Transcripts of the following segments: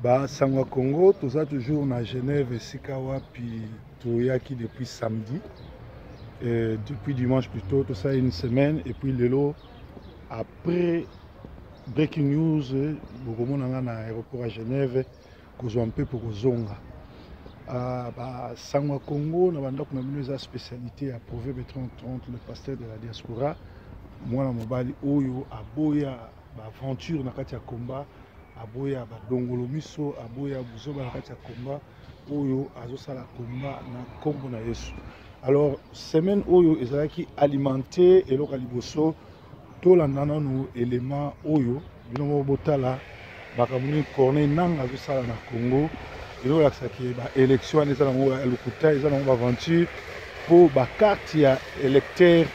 Bah, Sangwa Congo, tout ça toujours à Genève et Sikawa, puis Toyaki depuis samedi. Et depuis dimanche plutôt, tout ça une semaine. Et puis Lelo, après Breaking News, beaucoup de gens à l'aéroport à Genève, qu'on un peu pour Zonga. Sangwa Congo, nous avons une spécialité à Proverbe 30, le pasteur de la diaspora. Moi, je suis Oyo, Aboya, aventure dans le combat. Aboya Dongolo Miso, Aboya Buzoba Nakati ya combat, Oyo Azosala combat na kombo na Yesu. Alors, semaine Oyo ezalaki alimenté et loka liboso to landana no élément Oyo, bino botala bakamuni Corneille Nanga azosala na Congo, et loka saki ba élection ezala ngo lokuta ezala ngo aventure pour ba carte ya électeur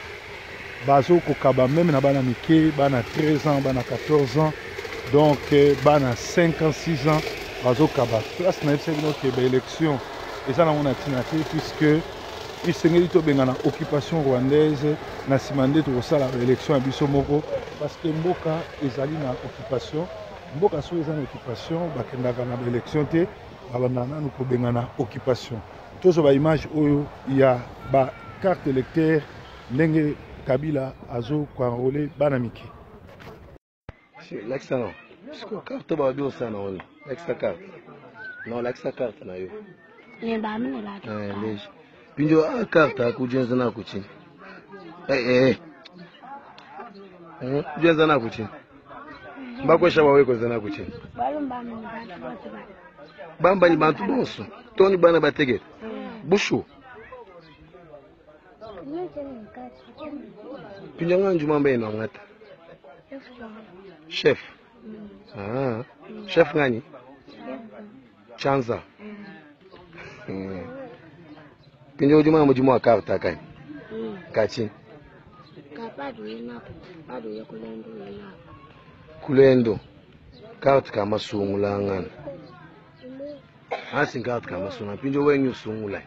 bazo kokaba même na bana mike, bana 13 ans, bana 14 ans. Donc, bana 5 ans, 6 ans, bazo kaba. Place na notre élection. Et ça, on a tinaté puisque il s'est dit que la occupation rwandaise n'a simandé tout ça l'élection à Bissomoko parce que Mboka est allé dans l'occupation. Mboka soit dans l'occupation, bakendaka na élection té, abanana nous ko bengana occupation. Tous ces images où il y a ba carte électeur ndenge Kabila azo ko enrôler banamiki. L'accent non. Parce que carte va bien ça non. L'accent carte. Non, l'accent carte na yo. Les dames ne la. Les. Pinjo a carte ku jenza na ku chini. Jenza na ku chini. Mbakwesha bawe ko zana ku chini. Balumba mu bantu bose ba. Bamba ni bantu bonso. Toni bana bategeta. Bushu. Pinjo nganju mamba ina ngata. Chef. Ah, chef ngani? Chanza. Pinjo ujuma mujuma karta kai. Kachi. Kapadu ina, padu ya kulendo ina. Kulendo. Karta kama sungula ngani. Hasi karta kama sungula. Pinjo wenyu sungula.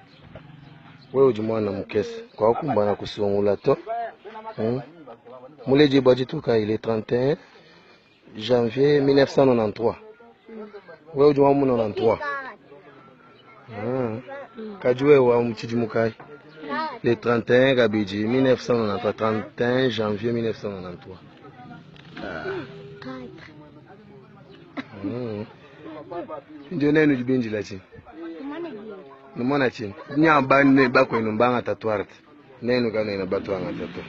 Wewe ujuma na mukesi. Kwa kumbana kusungula to. Mouledji Badjitouka, il est 31 janvier 1993. Oui, au 93. Kadjoué ou Mouchidimukai. Le 31 Gabidji 1993, 31 janvier 1993. Ndone nous binji la chin. Nous mona chin. Nya ban ba ko numbanga tatwart. Nenu kana ina batwanga tato.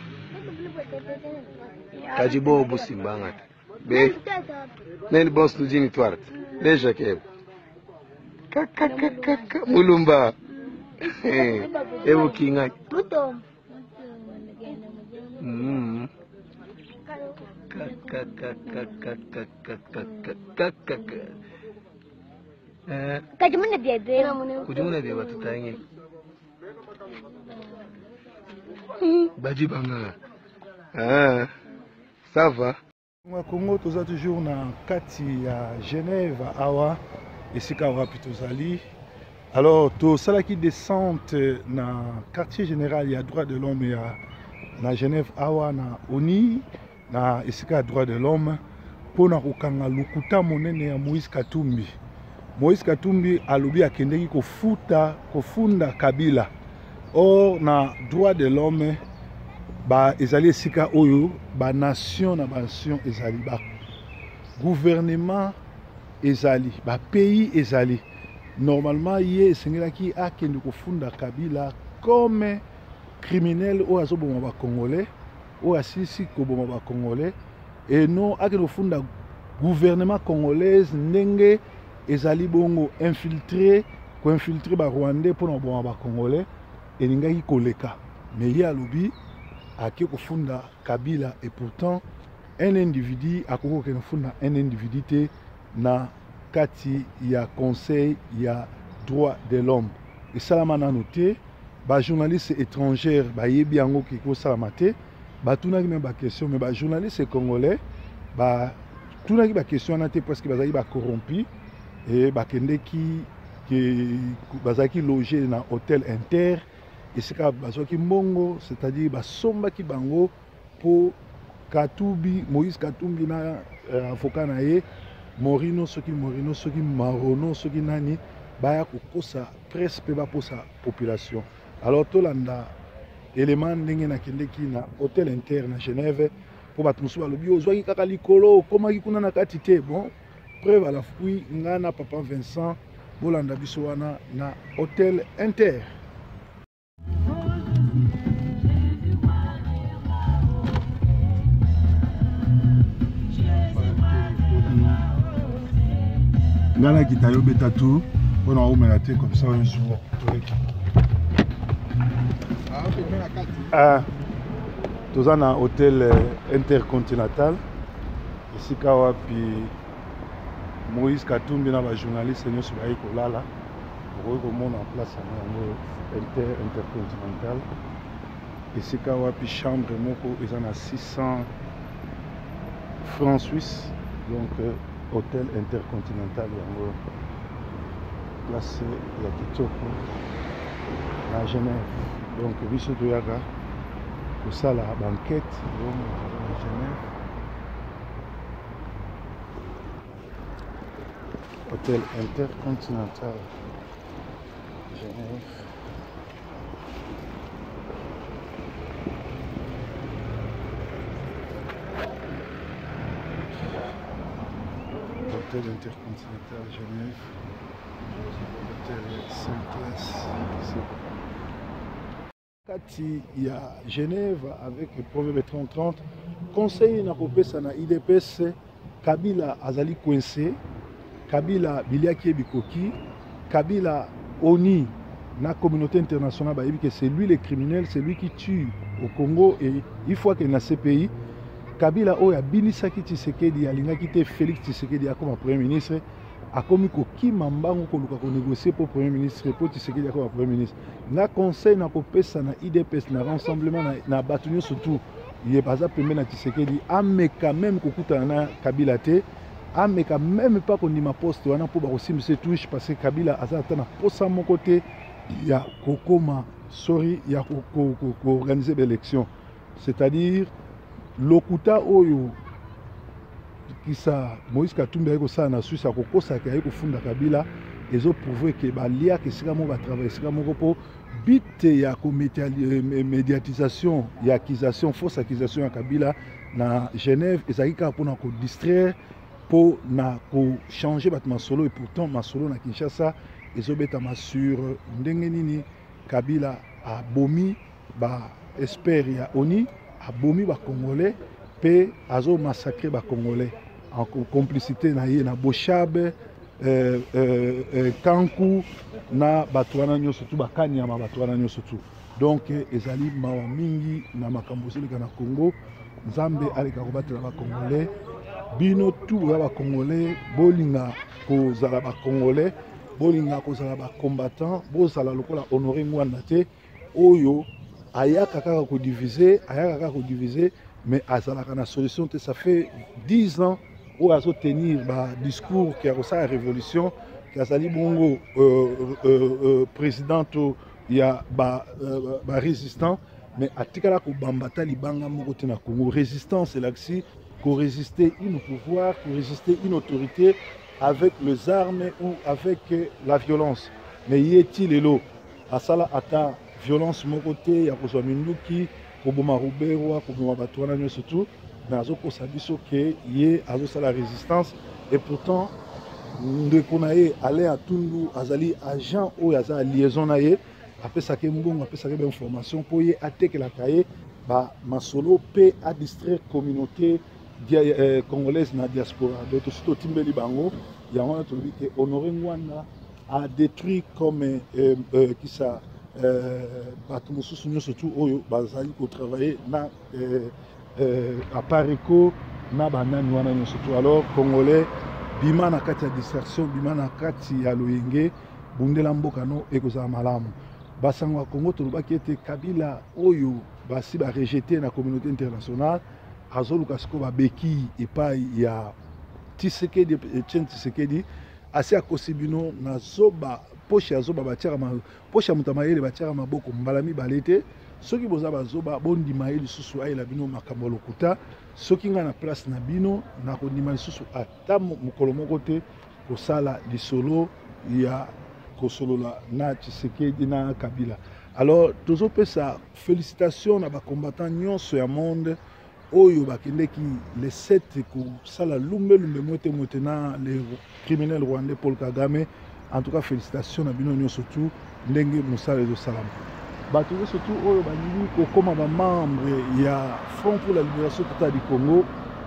Kajibo busimbanga. Be. Neni boss nujini twart. Deja ke. Kaka mulumba. Ebu kinga. Kajumuna biebe. Kujumuna biebe tutaingi. Baji banga. Ah, ça va. Congo, tous toujours dans kati à Genève, Awa, et Sikawa Pitozali. Alors, tout ça qui descend dans le quartier général, il y a droit de l'homme, il y a dans Genève, Awa, dans ONI, dans Sika droit de l'homme, pour na ukanga lukuta monene ya Moïse Katumbi. Moïse Katumbi alobi akendeki kofunda Kabila. Or, na droit de l'homme, ba ezali esika oyo ba nation na ba nation ezali ba gouvernement ezali ba pays ezali normalement ye esengelaki akende kofunda Kabila comme criminel oyo azoboma ba congolais oyo asisi koboma ba congolais et non akende kofunda gouvernement congolaise ndenge ezali bongo infiltré ba rwandais pour na boma ba congolais elingaki koleka mais ye alobi ake kofunda Kabila et pourtant un individu akoko ke funda un individu te na kati ya conseil ya droit de l'homme et salama na noté ba journaliste étrangère ba yebi yango ke ko salama te ba tunaki même ba question mais ba journaliste congolais ba tunaki ba question na te parce que bazali ba corrompu et ba kendeki ke bazaki logé na hôtel Inter. Et c'est que Mbongo, c'est-à-dire Basomba qui bango pour Katumbi, Moïse Katumbi na avocat nae Morino soki Marono soki nani baya kokosa presse pe ba posa population. Alors tolanda élément ndenge na kendeki na hôtel Inter na Genève pour batmusu balobi ozwaki kaka likolo komaki kuna na kati te. Bon preuve à la fouille ngana papa Vincent bolanda biso wana na hôtel Inter. Ngana kitayo beta tout on a oumela te comme ça on joue. Tous en un hôtel intercontinental ici kawapi Moïse Katumbi na ba journaliste nous sur baï kolala pour remonter en place à intercontinental ici kawapi chambre moko ils en a 600 francs suisses donc hôtel intercontinental yango place ya kitoko na Genève donc biso toyaka kosala banquette na Genève hôtel intercontinental Genève. Hôtel intercontinental Genève. Hôtel 5 places ici. Kati ya Genève avec le proverbe 30-30, conseil na kopesa na IDPS Kabila azali coincé, Kabila biliaki bikoki, Kabila oni na communauté internationale bayebi que c'est lui le criminel, c'est lui qui tue au Congo et il faut que na ces pays Kabila oya binisaki Tshisekedi alingaki te Félix Tshisekedi comme premier ministre akomi kokima mbango koluka ko négocier pour premier ministre pour Tshisekedi comme premier ministre na conseil na kopesa na IDPS na rassemblement na batunyo surtout il est pas pembe na Tshisekedi ameka même kokuta na Kabila te ameka même pas kondima poste wana po ba kosimisa touche parce que Kabila azata na posa mon côté ya kokoma sorry ya ko organiser l'élection c'est-à-dire lokuta oyo kisa Moïse Katumbi ayeko sa na Suisse akokosa ke ayeko funda Kabila ezo prouver que balia ke sika mo ba travailler sika moko po bite ya ko médiatisation ya accusation fausse accusation ya Kabila na Genève ezaki ka pona ko distraire po na ko changer bat masolo et pourtant masolo na Kinshasa ezobetama sur ndenge nini Kabila a bomi ba espère ya oni a bomi ba Congolais pe azo massacrer ba Congolais en complicité na ye na Bochabe Kanku na batwana nyo surtout bakani ya batwana nyo surtout donc ezali mawa mingi na makambo zilika na Congo Nzambe aleka ko batela ba Congolais bino tout ya ba Congolais bolinga ko zala ba Congolais bolinga ko zala ba combattant bozala lokola honorer ngwana te oyo ayaka kaka ko diviser mais azalaka na solution te ça fait 10 ans où azo tenir ba discours qui a sa révolution qui a sali bongo président il y a ba résistant mais atikala ko bambata libanga moko te na Congo résistance c'est l'axi pour résister une pouvoir pour résister une autorité avec les armes ou avec la violence mais yeti lelo asala ata violence moko te ya kozwa minduki koboma Rubero koboma batwana nyo surtout mais azokosa biso ke ye azosala résistance et pourtant ndeko na ye ale atundu azali agent oyo aza liaison na ye apesaki mbongo apesaki ba information po ye atekelaka ye ba masolo pe a distraire communauté congolaise na diaspora donc surtout timbeli bango yango tolobi ke honorer ngwana a détruit comme qui ça bato mosusu nyonso surtout oyo bazali kotravailler na à Parico na banani wana nyonso surtout alors congolais bima na kati ya distraction bima na kati ya loyenge bundela mboka no ekozala malamu basango ya Congo tolobaki ete Kabila oyo basi ba rejeté na communauté internationale azoluka siko babeki epai ya Tshisekedi Etienne Tshisekedi asi akosibino na zoba poche ya zoba batiaka poche ya moto mayele batiaka maboko mbala mibale te soki boza bazoba bondima ye lisusu ayela bino makambo lokuta soki nga na place na bino nakondima lisusu ata mokolo moko te kosala lisolo ya kosolola na Tshisekedi na Kabila. Alors tozopesa félicitations na bacombattant nyonso ya monde oyo bakendeki les 7 kosala lumbe mwete na les criminels rwandais Paul Kagame. En tout cas félicitations na bino nyonso surtout ndenge mosala ezosalama bato surtout oyo balingi kokoma bamembre ya Front pour la Libération Totale du Congo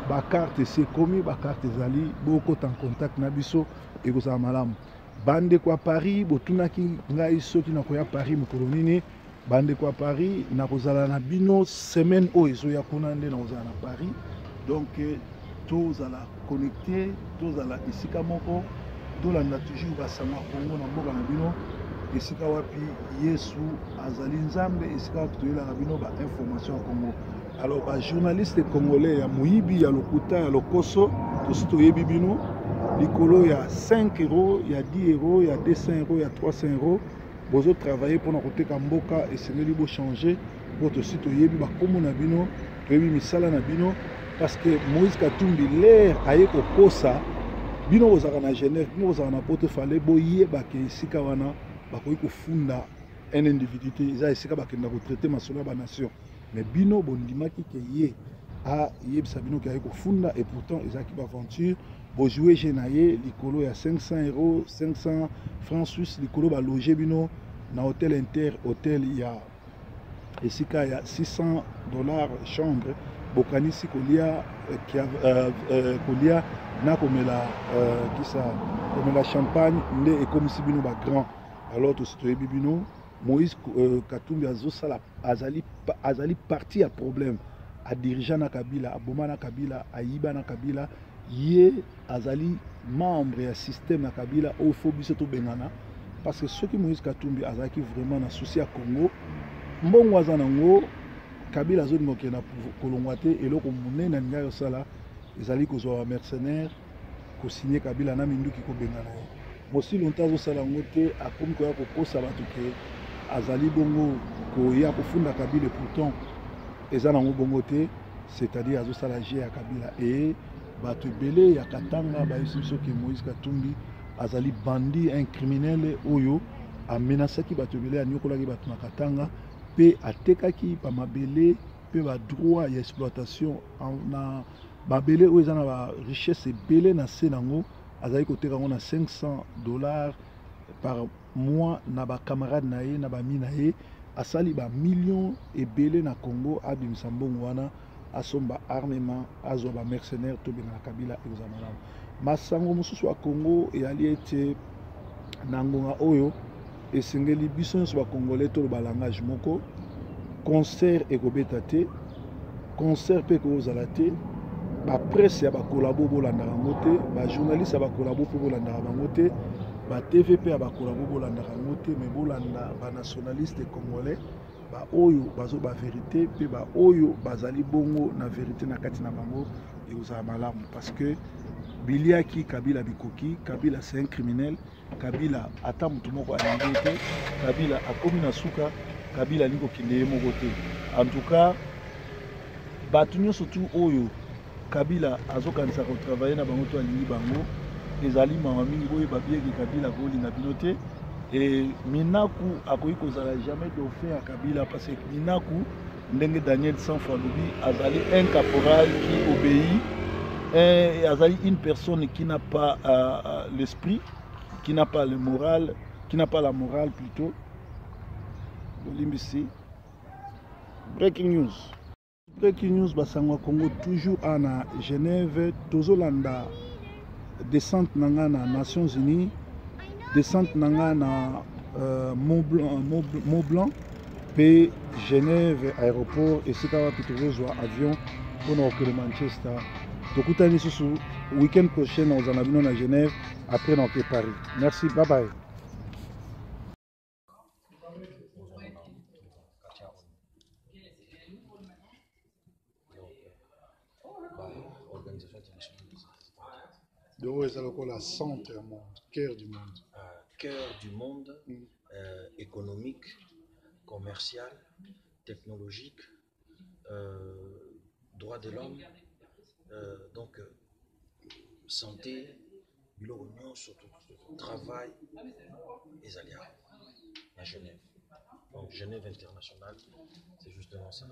bakarte sekomi bakarte ezali bokota en contact na biso ekozala malamu bandeko ya Paris botunaki ngai soki nakoya Paris mokolo nini bandeko ya Paris nakozala na bino semaine oyo ezoya kuna nde nakozala na Paris donc tozala connecté tozala esika moko tolanda toujours basango ya Congo na mboka na bino esika wapi Yesu azali nzambe esika wapi toyelaka bino bainformation ya Congo. Alors bajournaliste congolais ya moyibi ya lokuta ya lokoso tosi toyebi bino likolo ya 5 euros, ya 10 euros, ya 200 euros, ya 300 euros bozo travailler pour nakoteka mboka esengeli bo changer pour tosi toyebi bakombo na bino toyebi misala na bino parce que Moïse Katumbi l'air aye kokosa bino bozaka na Genève bino bozaka na Porte-Fale boyebaka esika wana bakoki kofunda un individu te eza esika bakenda kotraite masolo ya banation mais bino bondimaki ke ye ayebisa bino ke aye kofunda et pourtant ezalaki baaventure bojouer je na ye likolo ya 500 euros 500 francs suisse likolo baloge bino na hôtel Inter hôtel ya esika ya $600 chambre bokanisi kolia kolia na komela kisa komela champagne nde ekomisi bino ba grand. Alors to toyebi bino Moïse Katumbi azosala azali parti à problème a dirigeant na Kabila aboma na Kabila ayiba na Kabila ye azali membre ya système na Kabila au faut biso to bengana parce que ceux qui Moïse Katumbi azaki vraiment na souci à Congo mbongo azanango Kabila zone mokena kolongwa te eloko munene na yo sala ezali kozwa mercenaire ko signer Kabila na minduki ko bengana ye mosi longtemps azosala ngo te akomi koya kokosa bato ke azali bongo koya kofunda Kabila pourtant eza nango bongo te c'est-à-dire azosala je ya Kabila et bato ebele ya Katanga bayisi biso ke Moïse Katumbi azali bandi un criminel oyo amenasaki bato ebele anyokolaki bato na Katanga pe atekaki pa mabele pe ba droit ya exploitation na mabele oyo eza na ba richesse ebele na se nango azali koteka yango na $500 par mois na ba camarade na ye na ba mi na ye asali ba millions ebele na Congo abimisa mbongo wana asomba armement azwa ba mercenaire to benga Kabila examana masango mosusu ya Congo eyali ete na ngonga oyo esengeli biso nyonso ba congolais to ba langage moko concert ekobeta te concert pe kozala te ba presse ya ba kolabo bolandaka yango te ba journaliste ya ba kolabo pe bolandaka bango te ba TVP ya ba kolabo bolandaka yango te mais bolanda ba nationaliste congolais ba oyo bazo ba vérité pe ba oyo bazali bongo na vérité na kati na bango ekozala malamu parce que biliaki Kabila bikoki Kabila c'est un criminel Kabila ata mutu moko alingi te Kabila akomi na suka Kabila alingi kokende ye moko te en tout cas bato nyonso surtout oyo Kabila azokanisa kotravailler na bango to alingi bango ezali mawa mingi boyeba bieki Kabila kolinga bino te et Minaku akoki kozala jamais dauphin ya Kabila parce que Minaku ndenge Daniel Sanfo alobi azali un caporal qui obéit azali une personne qui n'a pas l'esprit qui n'a pas le moral qui n'a pas la morale plutôt Limbisi breaking news basango Congo toujours à Genève tozolanda descente nanga na Nations Unies descente nanga na Mont Blanc pe Genève aéroport esika wapi tozozwa avion mpona okende Manchester tokutani susu week-end prochain ozala bino na Genève après na oke Paris. Merci, bye bye. Donc, c'est le centre du monde, cœur du monde. cœur du monde économique, commercial, technologique, droits de l'homme, donc santé, l'union, surtout travail et alliés à Genève. Donc Genève internationale, c'est justement ça.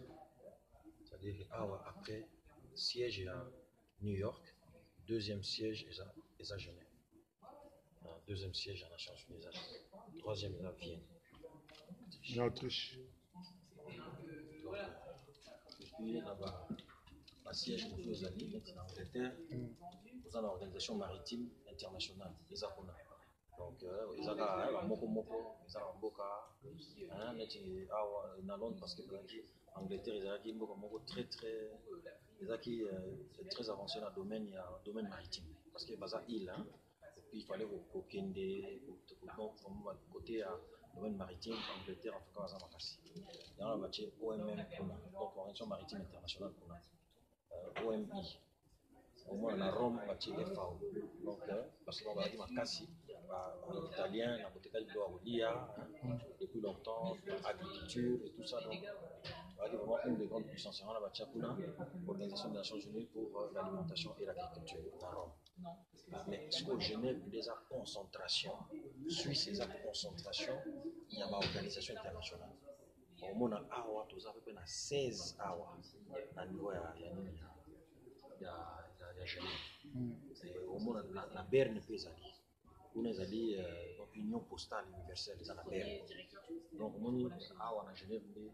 C'est-à-dire après, siège à New York, deuxième siège est à Genève. Deuxième siège à Nations Unies, troisième est à Vienne. En Autriche. Puis là-bas, le siège aux Alliés, en Angleterre, dans l'Organisation maritime internationale, les ACONA. Donc, ils ont Moko, ils ont Mboka, dans Londres, parce que l'Angleterre, ils ont très avancé dans le domaine maritime. Parce que c'est une île, il fallait côté domaine maritime, Angleterre, en tout cas, à Makassi. Dans la matière OMM, donc l'Organisation maritime internationale, OMI. Au moins, la Rome, la FAO. Donc, parce qu'on va dire Makassi, en italien, la côté depuis longtemps, l'agriculture et tout ça. Donc, on va dire vraiment une des grandes puissances. On a l'Organisation des Nations Unies pour l'alimentation et l'agriculture, la Rome. Mais ce que Genève, les concentration, Suisse, les concentration, il y a une organisation internationale. Au moins, on a 16 awa à niveau de Genève. Au moins, la Berne peut aller. On a allé l'union postale universelle de la Berne. Donc, on a à Genève, ils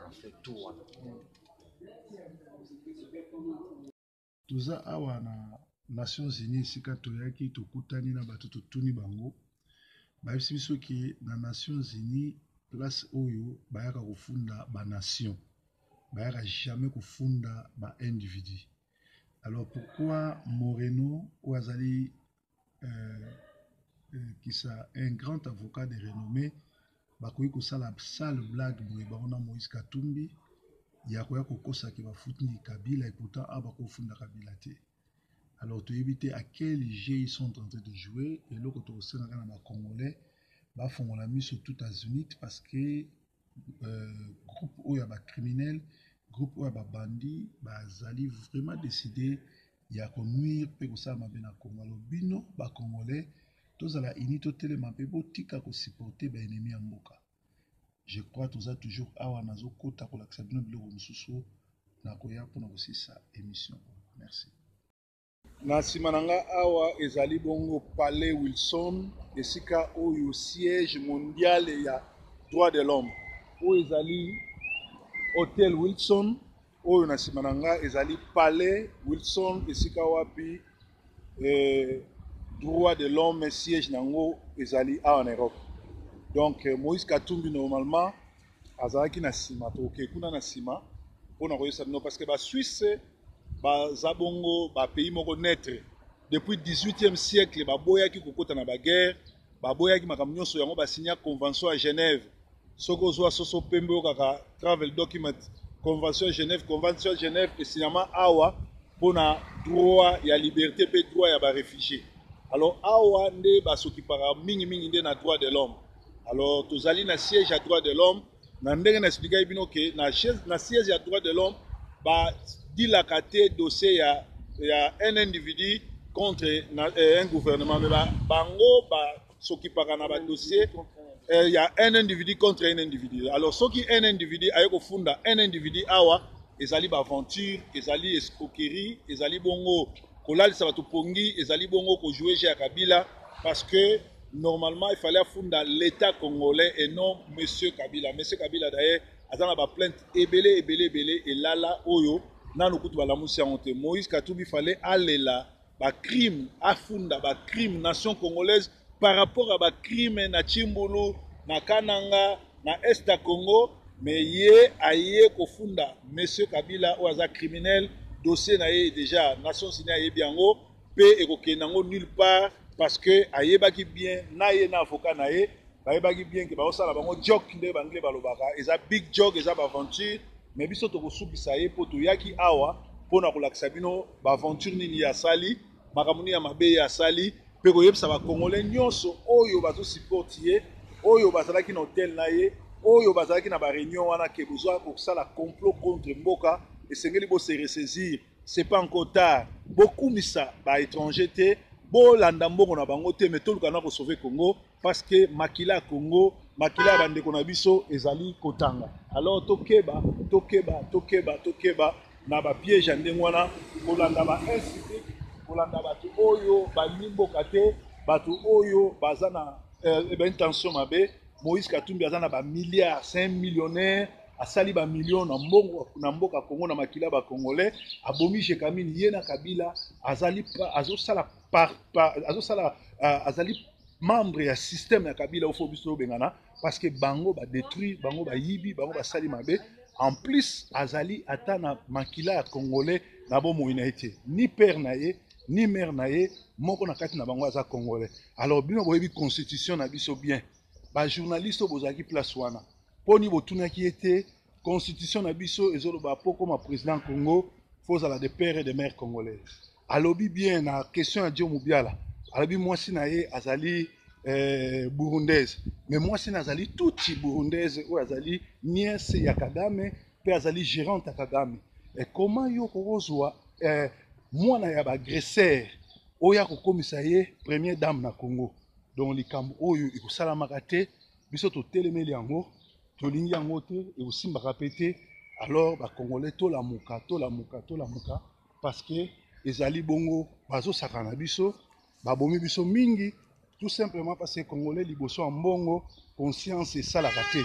ont fait tout. Tout ça, Nations Unies sika toyaki tokutani na bato totuni bango bayebisi biso ke na Nations Unies place oyo bayaka kofunda banation bayaka jamais kofunda baindividu. Alors pourquoi Moreno ou azali qui sa un grand avocat de renommée bakoki kosala sale blague boye baona Moïse Katumbi ya koya kokosaki bafuti Kabila et pourtant abakofunda Kabila te. Alors, tu évites à quel jeu ils sont en train de jouer. Et là, quand on sait que les Congolais font la mise sur tout États-Unis parce que groupe où il y a des criminels, groupe où il y a des bandits, ils allaient vraiment décider il y a qu'on nuire pour ça ma bien à Congo. Alors, bino, les Congolais, tous à la unité tellement peu botika qu'on supporter les ennemis en Moka. Je crois que tous a toujours awa nazo kota pour l'accepter de l'eau na koya pour nous aussi sa émission. Merci. Na nsima na nga awa ezali bongo Palais Wilson esika oyo siège mondial ya droit de l'homme oyo ezali Hôtel Wilson oyo na nsima na nga ezali Palais Wilson esika wapi droit de l'homme siège nango ezali awa na Europe. Donc Moïse Katumbi normalement azalaki na nsima toke kuna na nsima mpona koyesa bino parce que ba Suisse Zabongo, pays moko naître depuis 18e siècle, baboyaki kokota na baguerre, baboyaki makambo nyonso yango basigna convention à Genève. Soko zwa soso pembe okaka travel document convention à Genève et signama awa pona droit ya liberté pe droit ya ba réfugiés. Alors awa nde basokipaka mingi nde na droit de l'homme. Alors tozali na siège à droit de l'homme, na ndenge na expliquer bino ke na siège à droit de l'homme dit la caté dossier il y a un individu contre un gouvernement mais bango s'occupera na dossier il y a un individu contre un individu. Alors ce qui un individu ayeko funda un individu awa ezali ba aventure ezali escroquerie ezali bongo kolalisa bato pongi ezali bongo ko jouer chez Kabila parce que normalement il fallait funda l'état congolais et non monsieur Kabila d'ailleurs azana ba plainte ebele et lala oyo nanu kutu balamusi yango te. Moïse Katumbi fallait aller là ba crime afunda ba crime nation congolaise par rapport à ba crime na Chimbulu na Kananga na Est à Congo mais ye aye kofunda monsieur Kabila ou aza criminel dossier na ye déjà Nations Unies aye biango pe ekokenango nulle part parce que aye baki bien na ye na avocat na ye baye baki bien ke ba osala bango joke nde bangle balobaka eza big joke eza ba aventure mais biso tokosukisa ye po toyaki awa mpona kolakisa bino baaventure nini ya sali makambo nini ya mabe ya sali pe koyebisa ba congolais nyonso oyo bazo support ye oyo bazalaki na hotel na ye oyo bazalaki na ba réunion wana ke besoin ko sala complot contre mboka esengeli bo se ressaisir c'est pas encore tard bokumisa ba étranger te bolanda mbongo na bango te mais toluka na ko sauver Congo parce que makila Congo makila bandeko na biso ezali kotanga alors tokeba na ba piège ndenge wana kolanda ba incité kolanda batu oyo balimboka te batu oyo bazana intention mabe Moïse Katumbi azana ba milliards 5 millionnaires asali ba millions na mboka Congo na makila ba congolais abomi Jekamini yena Kabila azali azali membre ya système ya Kabila au biso bengana parce que bango ba détruit bango ba yibi bango ba sali mabe en plus azali atana makila ya congolais na bo moina ete ni père na ye ni mère na ye moko na kati na bango aza congolais alors bino boyebi constitution na biso bien ba journaliste bozaki place wana poni botunaki ete constitution na biso ezoloba po comme président Congo faut ala de père et de mère congolais alobi bien na question ya Dio Mubiala alobi mwasi na ye azali burundaise mais mwasi na azali tuti burundaise ou azali nièce ya Kagame pe azali gérante ya Kagame et comment yo kozwa mwana ya ba agresseur oya kokomisa ye première dame na Congo donc likambo oyo ekosalamaka te biso totelemeli yango tolingi yango te ekosimbaka pe te alors bacongolais tolamuka parce que ezali bongo bazosaka na biso babomi biso mingi tout simplement parce que congolais liboso ya mbongo conscience esalaka te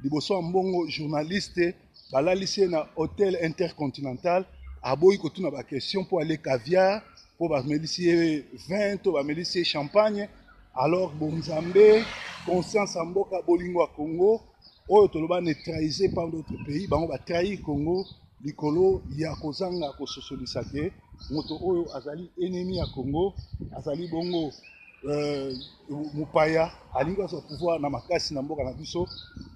liboso ya mbongo journaliste balalisi ye na hôtel intercontinental aboyi kotuna baquestion mpo ale caviar mpo bamelisi ye vin to bamelisi ye champagne alors bonzambe conscience ya mboka bolingo ya Congo oyo toloba neutralisé par d'autres pays bango batrahir Congo likolo ya kozanga kososolisa ke moto oyo azali ennemi ya Congo azali bongo mupaya alingi azwa pouvoir na makasi na mboka na biso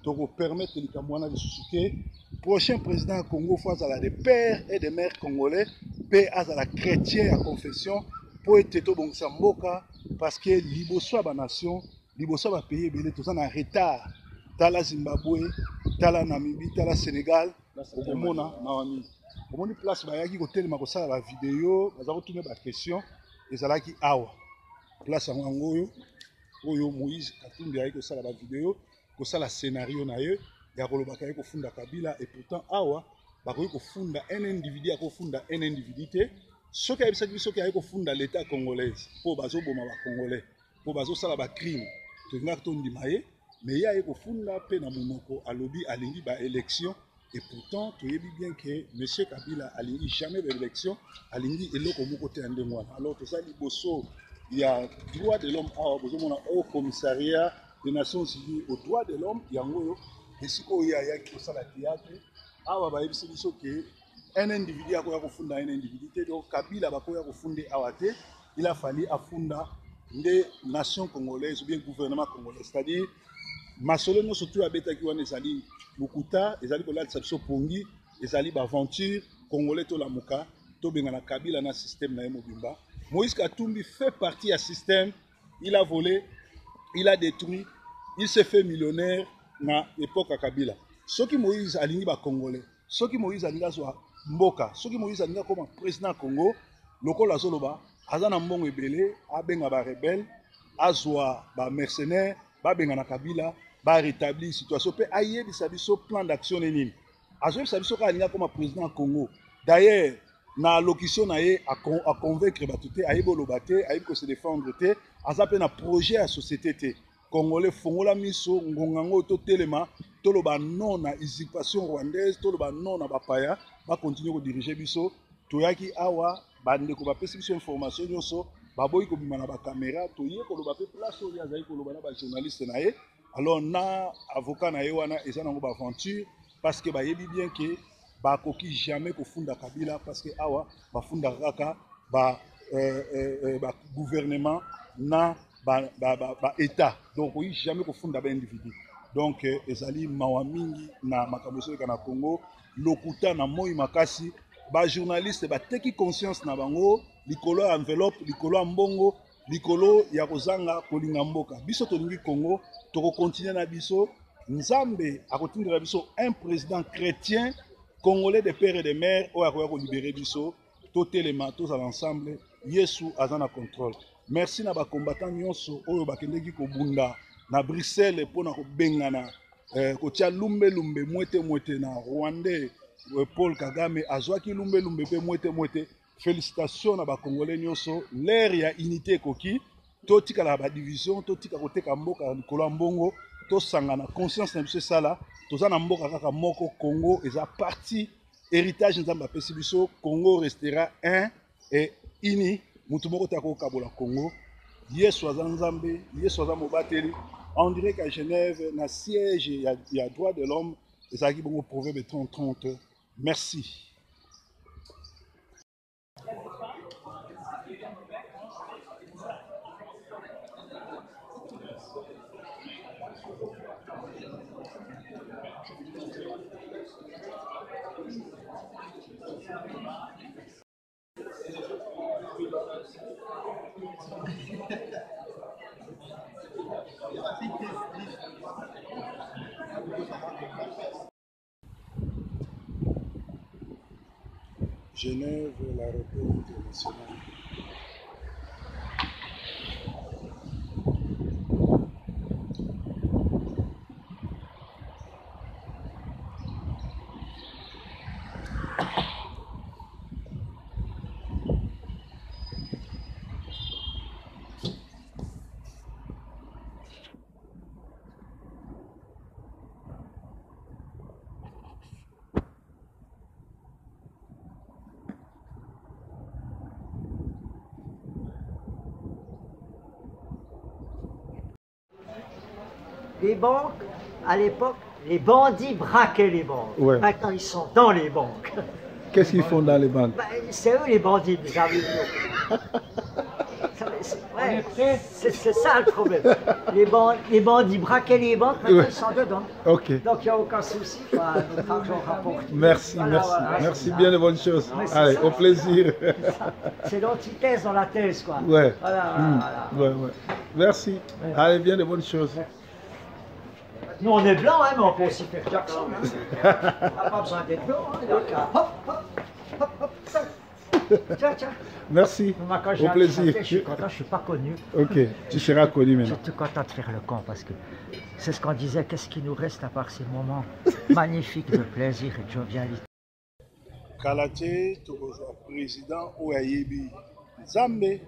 tokopermettre likambo wana lisusu te prochain président ya Congo faut azala de père et de mère congolais pe azala chrétien ya confession po ete tobongisa mboka parce que liboso ya banation liboso ya bapays ebele toza na retard tala Zimbabwe tala Namibie tala Sénégal okomona mawa mingi omoni place bayaki kotelema kosala bavideo baza kotuna baquestion ezalaki awa place yango oyo Moïse Katumbi ayaki kosala bavideo kosala scénario na ye ya kolobaka ye kofunda Kabila et pourtant awa bakoki kofunda un individu akofunda un individu te soki ayebisaki biso soki ayaki kofunda l'état congolaise mpo bazoboma bacongolais mpo bazosala bacrime tolingaki tondima ye mais ye aye kofunda mpe na monoko alobi alingi baélection et pourtant toyebi bien que monsieur Kabila alingi jamais baélection alingi eloko moko te ya ndenge wana alors toza liboso ya droit de l'homme awa bozomona au commissariat des Nations Unies aux droits de l'homme yango oyo esika oyo ayaki kosala théâtre awa bayebisi biso ke un individu akoya kofunda un individu te donc Kabila bakoya kofunde awa te il a fallu afunda nde nation congolaise ou bien gouvernement congolais c'est-à-dire masolo nyonso tu abetaki wana ezali lokuta ezali kolatisa biso pongi ezali baventure congolais tolamuka tobengana Kabila na système na ye mobimba Moïse Katumbi fait partie du système il a volé il a détruit il s'est fait millionnaire na époque ya Kabila soki Moïse alingi ba congolais soki Moïse alingi azwa mboka soki Moïse alingi koma président ya Congo lokola azoloba aza na mbongo ebele abenga ba rebelle azwa ba mercenaires babenga na Kabila ba rétablir situation pe ayebisa biso plan d'action nini azoyebisa biso ka alingi koma président ya Congo d'ailleurs na locution na ye a convaincre bato te ayebi oloba te ayebi ko se défendre te aza pe na projet ya société te congolais fongola miso ngongango totelema toloba non na usurpation rwandaise toloba non na bapaya bakontinue kodirige biso toyaki awa bandeko bapesi biso information nyonso baboyi kobima na bakamera toye koloba pe place oyo azali koloba na bajournaliste na ye alors na avocat na ye wana eza nango baaventure parce que bayebi bien ke bakoki jamais kofunda Kabila parce que awa bafunda kaka ba gouvernement na ba état donc oui jamais kofunda ba individu donc ezali mawa mingi na makambo soka na Congo lokuta na moi makasi ba journaliste bateki conscience na bango likolo ya enveloppe likolo ya mbongo likolo ya kozanga kolinga mboka biso tolingi Congo toko continuer na biso Nzambe akotindela biso un président chrétien congolais de père et de mère oyo akoya ko libérer biso totelema tozala ensemble Yesu aza na contrôle. Merci na ba combattant nyonso oyo bakendeki kobunda na Bruxelles pona ko bengana kotia lumbe mwete na Rwandais Paul Kagame azwaki lumbe pe mwete. Félicitations à ba Congolais nyonso l'air ya unité koki totika la ba division totika koteka mboka likolo mbongo to sangana conscience na biso sala tozana mboka kaka moko Congo eza parti héritage nzamba pesi biso Congo restera un et uni mutu moko tako kabola Congo Yesu aza nzambe Yesu aza mobateli on dirait qu'à Genève na siège ya droit de l'homme ezaki bongo proverbe 30 merci. Genève, l'aéroport international. Les banques, à l'époque, les bandits braquaient les banques. Ouais. Maintenant, ils sont dans les banques. Qu'est-ce qu'ils font dans les banques? Ben, c'est eux les bandits, vous avez vu. C'est ça le problème. Les bandits braquaient les banques, maintenant ils sont dedans. Ok. Donc il n'y a aucun souci, quoi. Notre argent rapporte. Merci, Voilà, merci. voilà, Merci ça. bien de bonnes choses. Ouais, c'est Allez, ça. au plaisir. C'est l'antithèse dans la thèse, quoi. Ouais. Voilà, Ouais, ouais. Merci. Ouais. Allez, bien de bonnes choses. Nous on est blancs, hein, mais on peut aussi faire Jackson. Hein. On n'a pas besoin d'être blanc. Hein. Donc, hop, hop, hop, hop. Tiens. Merci. Moi, quand j'ai Au plaisir. chanté, je suis content, je ne suis pas connu. Ok, tu seras connu Je maintenant. suis tout content de faire le camp parce que c'est ce qu'on disait, qu'est-ce qui nous reste à part ces moments magnifiques de plaisir et de jovialité. Kalaté, tokozwa président Oyayebi. Nzambe,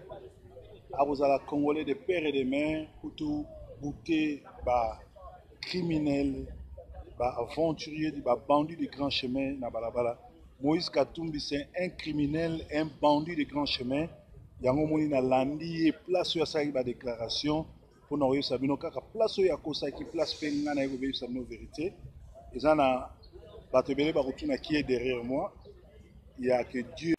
abozala Congolais de père et de mère, pour goûter ba criminels, ba aventuriers, ba bandits de grand chemin na balabala. Moïse Katumbi, c'est un criminel, un bandit de grand chemin. Yango moni na landi et place ya sa ba déclaration pour na oyesa bino kaka place ya kosa ki place pe ngana yego be sa no vérité. Ezana bato belé ba rotuna qui est derrière moi. Il y a que Dieu.